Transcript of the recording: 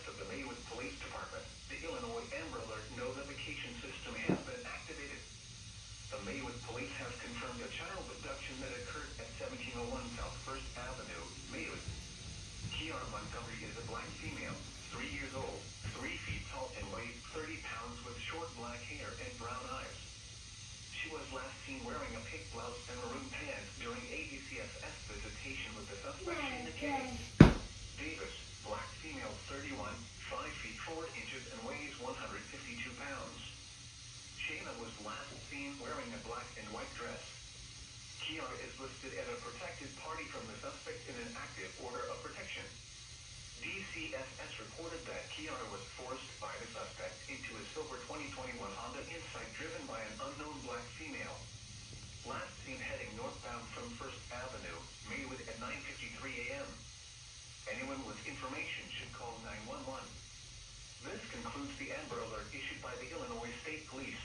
of the Maywood Police Department, the Illinois Amber Alert no notification system has been activated. The Maywood Police have confirmed a child abduction that occurred at 1701 South First Avenue, Maywood. Kiara Montgomery is a black female, 3 years old, 3 feet tall and weighs 30 pounds with short black hair and brown eyes. She was last seen wearing a pink blouse and maroon pants during ABCSS visitation with the suspect Shayna K. Davis, black female, 31, 5 feet 4 inches and weighs 152 pounds. Shayna was last seen wearing a black and white dress. Kiara is listed as a protected party from the suspect in an active order of protection. DCSS reported that Kiara was forced by the suspect into a silver 2021 Honda Insight driven by an unknown black female. Last seen heading northbound from First Avenue, Maywood at 9:53 a.m. Anyone with information should call 911. This concludes the Amber Alert issued by the Illinois State Police.